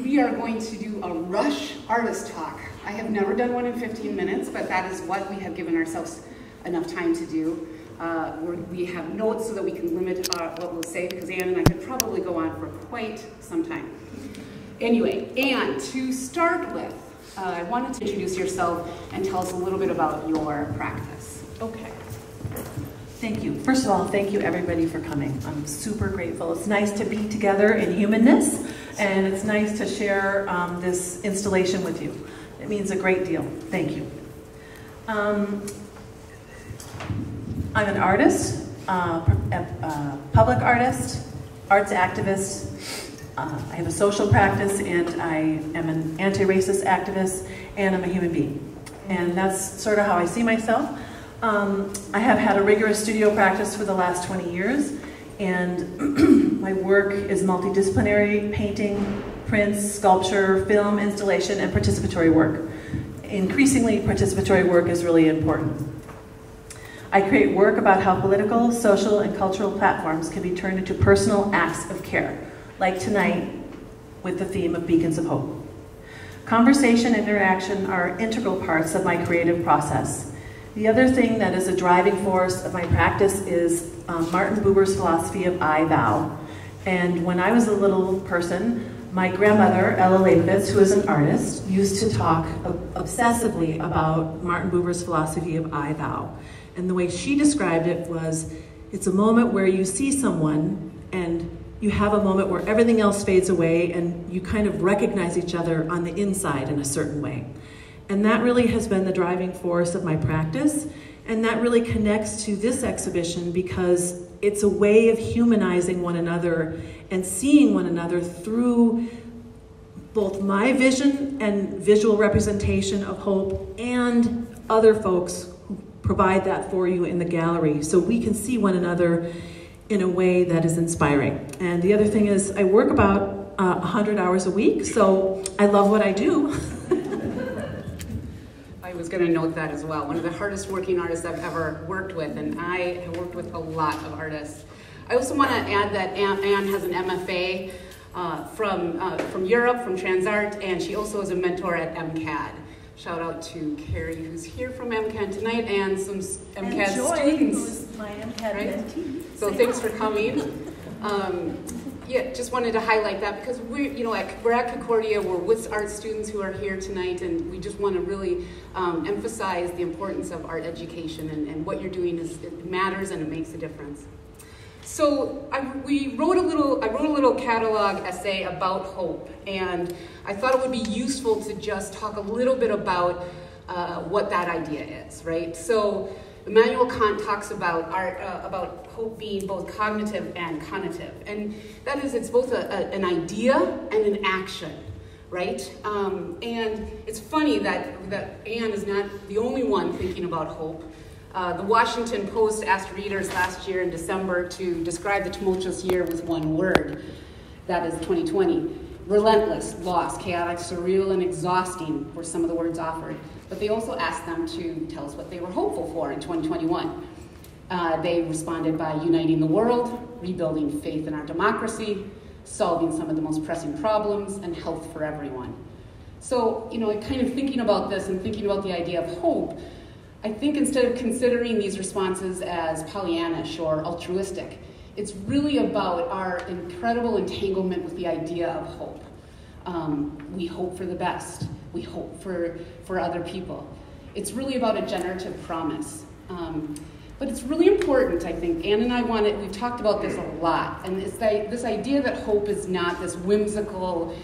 we are going to do a rush artist talk. I have never done one in 15 minutes, but that is what we have given ourselves enough time to do. We have notes so that we can limit what we'll say, because Anne and I could probably go on for quite some time. Anyway, Anne, to start with, I wanted to introduce yourself and tell us a little bit about your practice. Okay. Thank you. First of all, thank you everybody for coming. I'm super grateful. It's nice to be together in humanness, and it's nice to share this installation with you. It means a great deal. Thank you. I'm an artist, a public artist, arts activist. I have a social practice, and I am an anti-racist activist, and I'm a human being. And that's sort of how I see myself. I have had a rigorous studio practice for the last 20 years, and my work is multidisciplinary: painting, prints, sculpture, film, installation, and participatory work. Increasingly, participatory work is really important. I create work about how political, social, and cultural platforms can be turned into personal acts of care, like tonight with the theme of Beacons of Hope. Conversation and interaction are integral parts of my creative process. The other thing that is a driving force of my practice is Martin Buber's philosophy of I, thou. And when I was a little person, my grandmother, Anne Labovitz, who is an artist, used to talk obsessively about Martin Buber's philosophy of I, thou. And the way she described it was, it's a moment where you see someone and you have a moment where everything else fades away and you kind of recognize each other on the inside in a certain way. And that really has been the driving force of my practice, and that really connects to this exhibition because it's a way of humanizing one another and seeing one another through both my vision and visual representation of hope and other folks who provide that for you in the gallery, so we can see one another in a way that is inspiring. And the other thing is, I work about 100 hours a week, so I love what I do. I was going to note that as well. One of the hardest working artists I've ever worked with, and I have worked with a lot of artists. I also want to add that Anne has an MFA from Europe, from TransArt, and she also is a mentor at MCAD. Shout out to Carrie, who's here from MCAD tonight, and some MCAD students. Who's my MCAD mentee. So thanks for coming. Yeah, just wanted to highlight that because we're at Concordia, we're with art students who are here tonight, and we just want to really emphasize the importance of art education, and what you're doing it matters and it makes a difference. So I wrote a little catalog essay about hope, and I thought it would be useful to just talk a little bit about what that idea is, right? So Immanuel Kant talks about about hope being both cognitive and conative, and that is, it's both an idea and an action, right? And it's funny that Anne is not the only one thinking about hope. The Washington Post asked readers last year in December to describe the tumultuous year with one word. That is 2020. Relentless, lost, chaotic, surreal, and exhausting were some of the words offered. But they also asked them to tell us what they were hopeful for in 2021. They responded by uniting the world, rebuilding faith in our democracy, solving some of the most pressing problems, and health for everyone. So, kind of thinking about this and thinking about the idea of hope, I think instead of considering these responses as Pollyannish or altruistic, it's really about our incredible entanglement with the idea of hope. We hope for the best. We hope for other people. It's really about a generative promise. But it's really important, I think. Anne and I we've talked about this a lot, and it's this idea that hope is not this whimsical,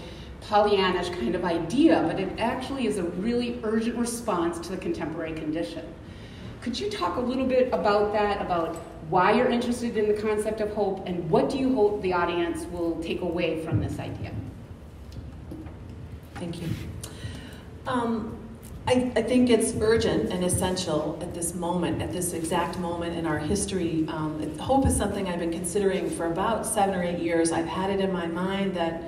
Pollyannish kind of idea, but it actually is a really urgent response to the contemporary condition. Could you talk a little bit about that, about why you're interested in the concept of hope, and what do you hope the audience will take away from this idea? Thank you. I think it's urgent and essential at this moment, at this exact moment in our history. Hope is something I've been considering for about 7 or 8 years. I've had it in my mind that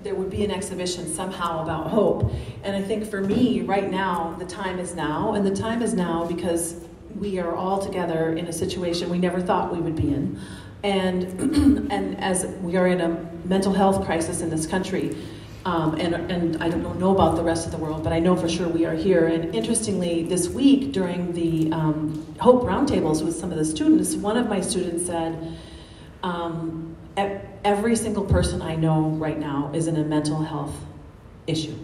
there would be an exhibition somehow about hope. And I think for me, right now, the time is now. And the time is now because we are all together in a situation we never thought we would be in. And as we are in a mental health crisis in this country, And I don't know about the rest of the world, but I know for sure we are here. And interestingly, this week during the Hope Roundtables with some of the students, one of my students said, every single person I know right now is in a mental health issue.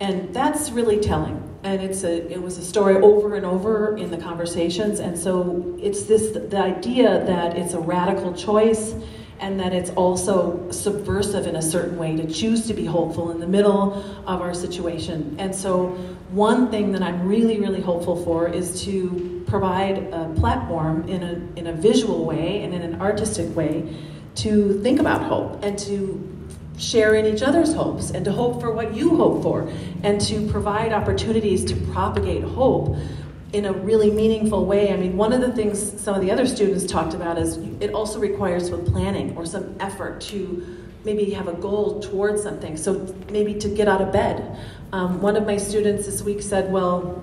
And that's really telling. And it was a story over and over in the conversations. And so it's the idea that it's a radical choice, and that it's also subversive in a certain way to choose to be hopeful in the middle of our situation. And so one thing that I'm really, really hopeful for is to provide a platform in a visual way and in an artistic way to think about hope and to share in each other's hopes and to hope for what you hope for and to provide opportunities to propagate hope in a really meaningful way. I mean, one of the things some of the other students talked about is it also requires some planning or some effort to maybe have a goal towards something. So maybe to get out of bed. One of my students this week said, well,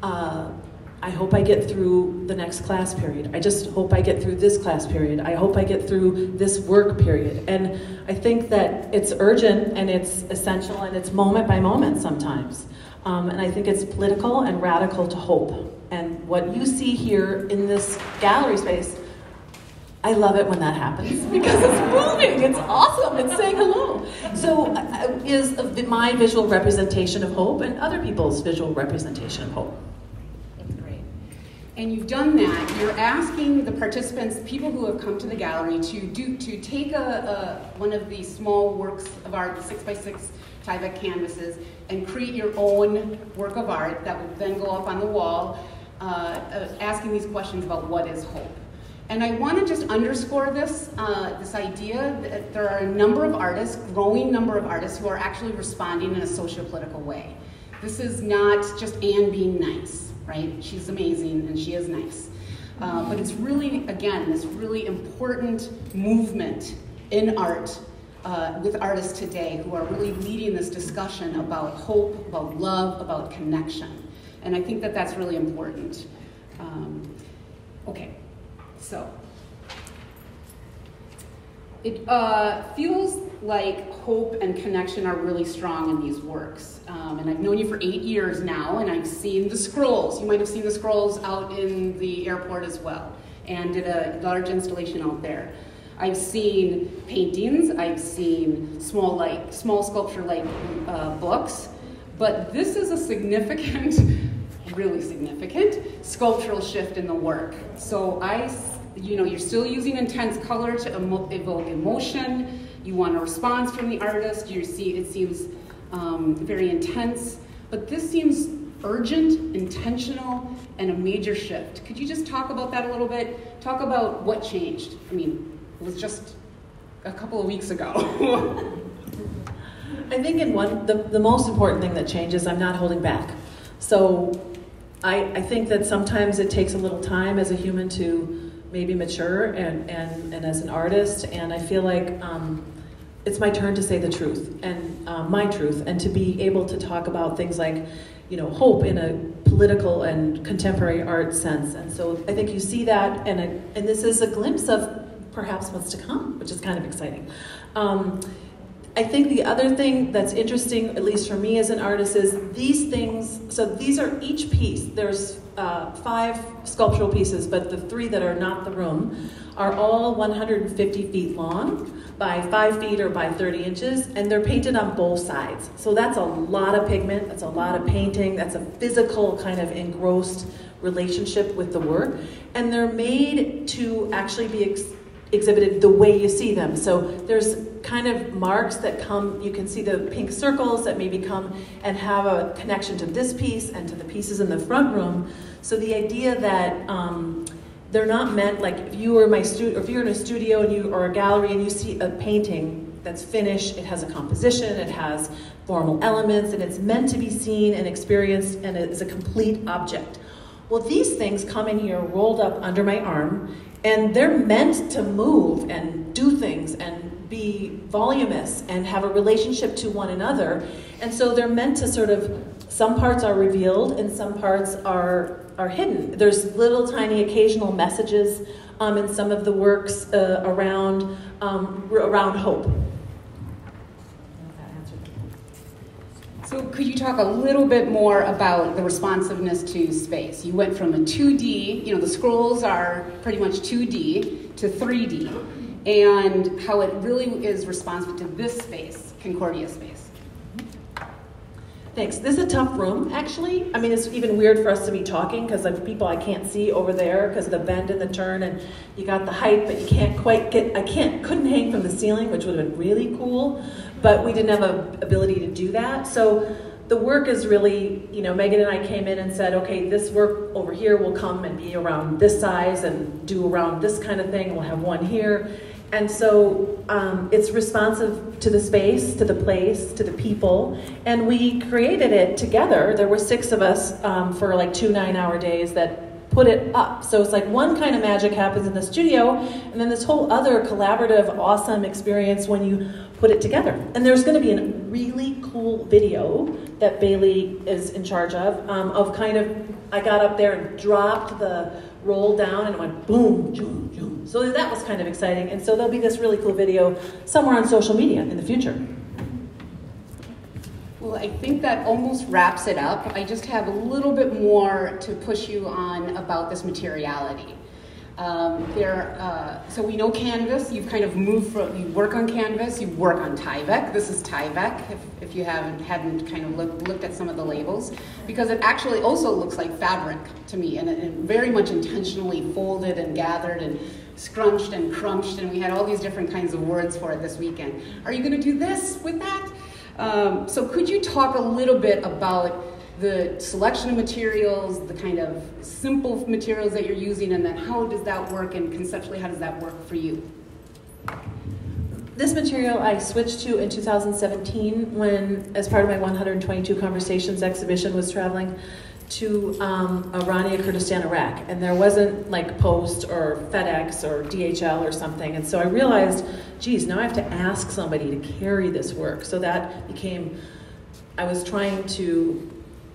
I hope I get through the next class period. I just hope I get through this class period. I hope I get through this work period. And I think that it's urgent and it's essential and it's moment by moment sometimes. And I think it's political and radical to hope. And what you see here in this gallery space, I love it when that happens because it's moving, it's awesome, it's saying hello. So is my visual representation of hope and other people's visual representation of hope. That's great. And you've done that. You're asking the participants, people who have come to the gallery, to take one of these small works of art, 6x6 Tyvek canvases, and create your own work of art that would then go up on the wall, asking these questions about what is hope. And I want to just underscore this idea that there are a number of artists, growing number of artists, who are actually responding in a socio-political way. This is not just Anne being nice, right? She's amazing and she is nice. But it's really, again, this really important movement in art with artists today who are really leading this discussion about hope, about love, about connection. And I think that that's really important. Okay, so it feels like hope and connection are really strong in these works. And I've known you for 8 years now, and I've seen the scrolls. You might have seen the scrolls out in the airport as well, and did a large installation out there. I've seen paintings, I've seen small sculpture-like books, but this is a significant, really significant sculptural shift in the work. So you're still using intense color to evoke emotion. You want a response from the artist. It seems very intense, but this seems urgent, intentional, and a major shift. Could you just talk about that a little bit? Talk about what changed. I mean, it was just a couple of weeks ago. I think the most important thing that changes, I'm not holding back. So I think that sometimes it takes a little time as a human to maybe mature and as an artist, and I feel like it's my turn to say the truth and my truth, and to be able to talk about things like, hope in a political and contemporary art sense. And so I think you see that, and this is a glimpse of perhaps what's to come, which is kind of exciting. I think the other thing that's interesting, at least for me as an artist, is these things. So these are each piece. There's 5 sculptural pieces, but the 3 that are not the room are all 150 feet long by 5 feet or by 30 inches, and they're painted on both sides. So that's a lot of pigment, that's a lot of painting, that's a physical kind of engrossed relationship with the work, and they're made to actually be exhibited the way you see them. So there's kind of marks that come, you can see the pink circles that maybe come and have a connection to this piece and to the pieces in the front room. So the idea that they're not meant, like if you were if you're in a studio or a gallery and you see a painting that's finished, it has a composition, it has formal elements, and it's meant to be seen and experienced, and it's a complete object. Well, these things come in here rolled up under my arm, and they're meant to move and do things and be voluminous and have a relationship to one another. And so they're meant to sort of, some parts are revealed and some parts are hidden. There's little tiny occasional messages in some of the works around hope. So could you talk a little bit more about the responsiveness to space? You went from a 2D, the scrolls are pretty much 2D to 3D, and how it really is responsive to this space, Concordia space. Thanks. This is a tough room, actually. I mean, it's even weird for us to be talking because of people I can't see over there because of the bend and the turn, and you got the height, but you can't quite get, couldn't hang from the ceiling, which would have been really cool, but we didn't have an ability to do that. So the work is really, Megan and I came in and said, okay, this work over here will come and be around this size and do around this kind of thing. We'll have one here. And so it's responsive to the space, to the place, to the people, and we created it together. There were 6 of us for like 2 9-hour days that put it up. So it's like one kind of magic happens in the studio, and then this whole other collaborative, awesome experience when you put it together. And there's going to be a really cool video that Bailey is in charge of kind of, I got up there and dropped the roll down and it went boom, boom, boom. So that was kind of exciting. And so there'll be this really cool video somewhere on social media in the future. Well, I think that almost wraps it up. I just have a little bit more to push you on about this materiality. So we know Canvas, you've kind of moved from, you work on Canvas, you work on Tyvek. This is Tyvek, if you hadn't kind of looked at some of the labels, because it actually also looks like fabric to me, and very much intentionally folded and gathered and scrunched and crunched, and we had all these different kinds of words for it this weekend. Are you gonna do this with that? So could you talk a little bit about the selection of materials, the kind of simple materials that you're using, and then how does that work, and conceptually how does that work for you? This material I switched to in 2017 when, as part of my 122 Conversations exhibition, was traveling to Arney, Kurdistan, Iraq, and there wasn't like Post or FedEx or DHL or something, and so I realized, geez, now I have to ask somebody to carry this work. So that became, I was trying to,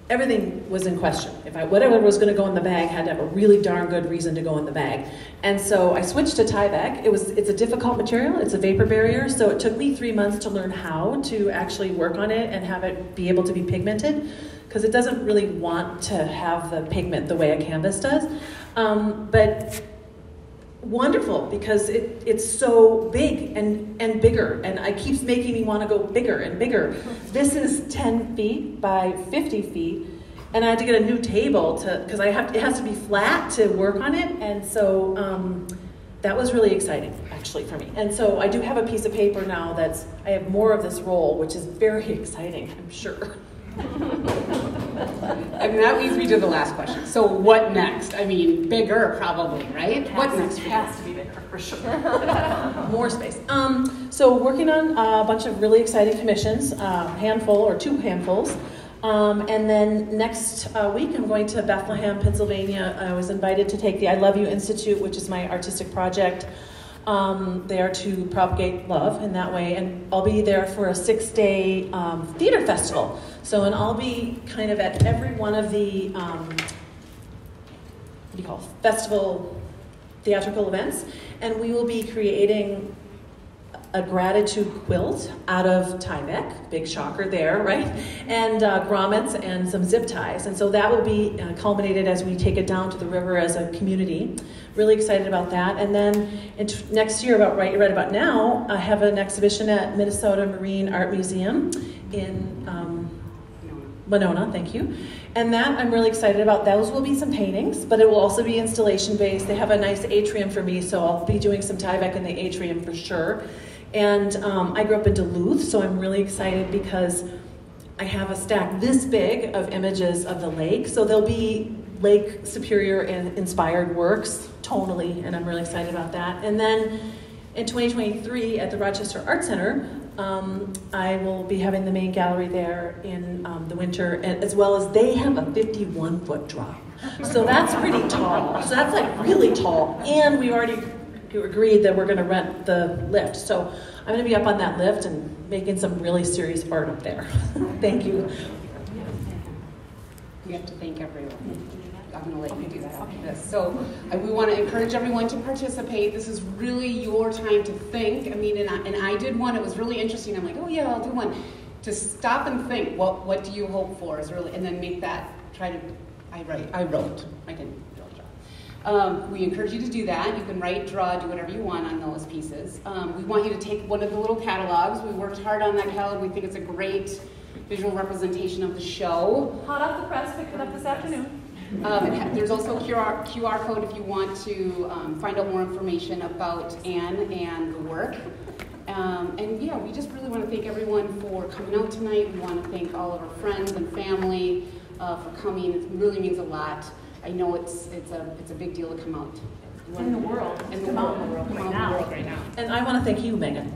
everything was in question. Whatever was going to go in the bag had to have a really darn good reason to go in the bag. And so I switched to Tyvek. It's a difficult material. It's a vapor barrier. So it took me 3 months to learn how to actually work on it and have it be able to be pigmented, because it doesn't really want to have the pigment the way a canvas does. But wonderful, because it's so big and bigger, and it keeps making me want to go bigger and bigger. This is 10 feet by 50 feet, and I had to get a new table because it has to be flat to work on it, and so that was really exciting actually for me. And so I do have a piece of paper now I have more of this roll, which is very exciting, I'm sure. And that leads me to the last question. So what next? I mean, bigger probably, right? What next? It has to be bigger, for sure. More space. So working on a bunch of really exciting commissions, handful or 2 handfuls. And then next week I'm going to Bethlehem, Pennsylvania. I was invited to take the I Love You Institute, which is my artistic project. They are to propagate love in that way, and I'll be there for a 6-day theater festival. So, and I'll be kind of at every one of the festival theatrical events, and we will be creating a gratitude quilt out of Tyvek, big shocker there, right? And grommets and some zip ties. And so that will be culminated as we take it down to the river as a community. Really excited about that. And then next year, right about now, I have an exhibition at Minnesota Marine Art Museum in Winona, thank you. And that I'm really excited about. Those will be some paintings, but it will also be installation based. They have a nice atrium for me, so I'll be doing some Tyvek in the atrium for sure. And I grew up in Duluth, so I'm really excited because I have a stack this big of images of the lake. So there'll be Lake Superior and inspired works tonally, and I'm really excited about that. And then in 2023 at the Rochester Art Center, I will be having the main gallery there in the winter, as well as they have a 51-foot drop. So that's pretty tall. So that's like really tall. And we already agreed that we're going to rent the lift. So I'm going to be up on that lift and making some really serious art up there. Thank you. You have to thank everyone. I'm going to let you do that after this. So we want to encourage everyone to participate. This is really your time to think. I mean, and I did one. It was really interesting. I'm like, oh yeah, I'll do one. to stop and think, what do you hope for is really, and then make that, I wrote, I didn't really draw. We encourage you to do that. You can write, draw, do whatever you want on those pieces. We want you to take one of the little catalogs. We worked hard on that catalog. We think it's a great visual representation of the show. Hot off the press, picked it up this afternoon. There's also a QR code if you want to find out more information about Anne and the work. And yeah, we just really want to thank everyone for coming out tonight. We want to thank all of our friends and family for coming. It really means a lot. I know it's a big deal to come out. In the world. In the world right now. And I want to thank you, Megan,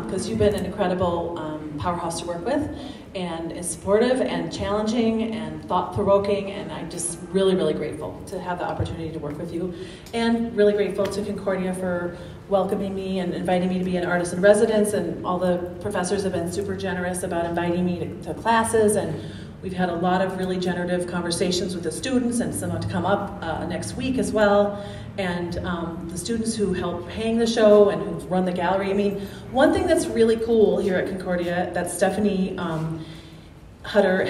because you've been an incredible powerhouse to work with, and is supportive and challenging and thought-provoking, and I'm just really, really grateful to have the opportunity to work with you, and really grateful to Concordia for welcoming me and inviting me to be an artist in residence, and all the professors have been super generous about inviting me to classes, and we've had a lot of really generative conversations with the students, and some to come up next week as well. And the students who help hang the show and who run the gallery. I mean, one thing that's really cool here at Concordia that Stephanie Hutter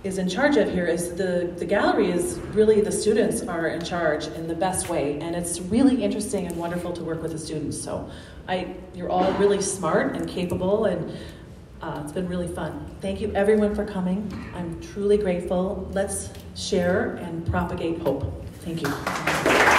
is in charge of here is the gallery is really, the students are in charge in the best way. And it's really interesting and wonderful to work with the students. So you're all really smart and capable, and it's been really fun. Thank you everyone for coming. I'm truly grateful. Let's share and propagate hope. Thank you.